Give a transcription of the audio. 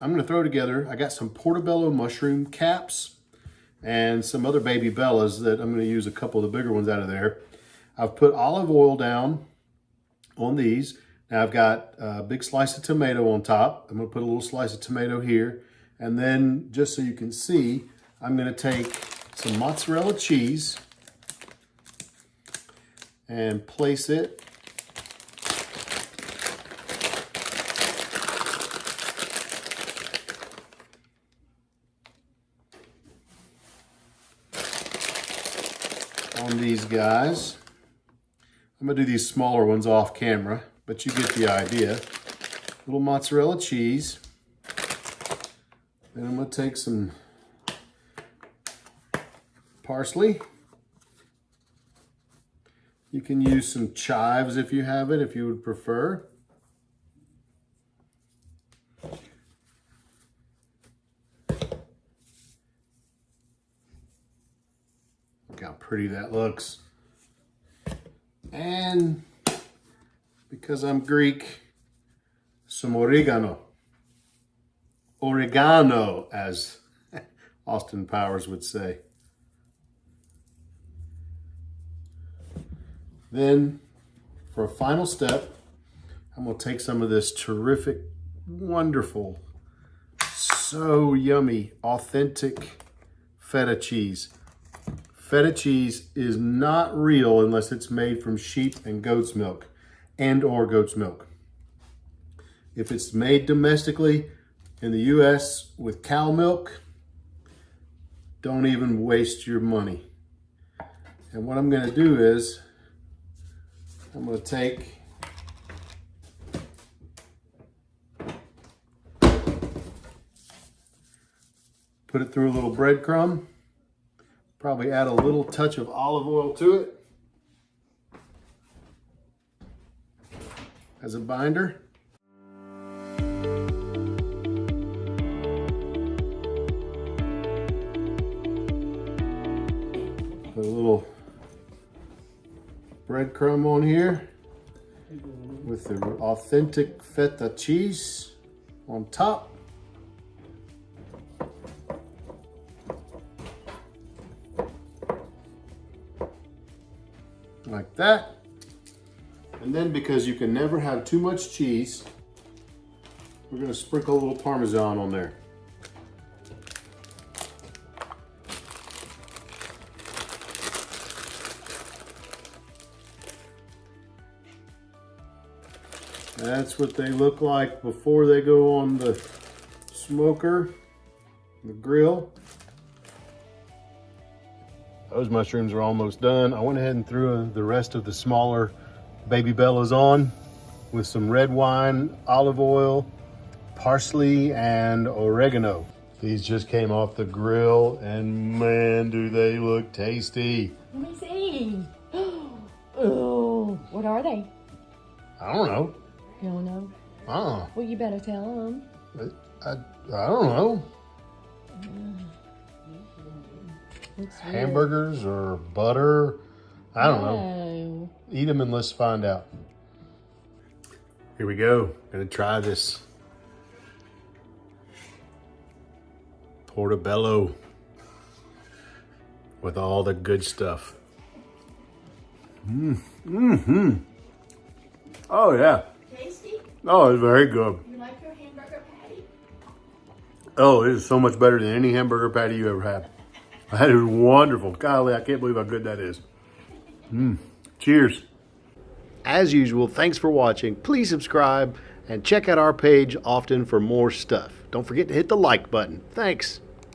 I'm gonna throw together, I got some Portobello mushroom caps and some other baby bellas that I'm gonna use a couple of the bigger ones out of there. I've put olive oil down on these. Now I've got a big slice of tomato on top. I'm gonna put a little slice of tomato here. And then just so you can see, I'm gonna take some mozzarella cheese and place it on these guys. I'm gonna do these smaller ones off camera, but you get the idea. Little mozzarella cheese. Then I'm gonna take some parsley. You can use some chives if you have it, if you would prefer. Look how pretty that looks. And because I'm Greek, some oregano. Oregano, as Austin Powers would say. Then, for a final step, I'm gonna take some of this terrific, wonderful, so yummy, authentic feta cheese. Feta cheese is not real unless it's made from sheep and goat's milk or goat's milk. If it's made domestically in the US with cow milk, don't even waste your money. And what I'm gonna do is, I'm gonna take put it through a little breadcrumb. Probably add a little touch of olive oil to it as a binder. Put a little breadcrumb on here with the authentic feta cheese on top. Like that. And then, because you can never have too much cheese, we're going to sprinkle a little Parmesan on there. That's what they look like before they go on the smoker, the grill. Those mushrooms are almost done. I went ahead and threw the rest of the smaller baby bellas on with some red wine, olive oil, parsley, and oregano. These just came off the grill and man, do they look tasty. Let me see. Oh, what are they? I don't know. You don't know? Well, you better tell them. I don't know. Hamburgers or butter. I don't know. Eat them and let's find out. Here we go. Gonna try this Portobello with all the good stuff. Oh yeah. Tasty? Oh, it's very good. You like your hamburger patty? Oh, it is so much better than any hamburger patty you ever had. That is wonderful. Golly, I can't believe how good that is. Cheers. As usual, thanks for watching. Please subscribe and check out our page often for more stuff. Don't forget to hit the like button. Thanks.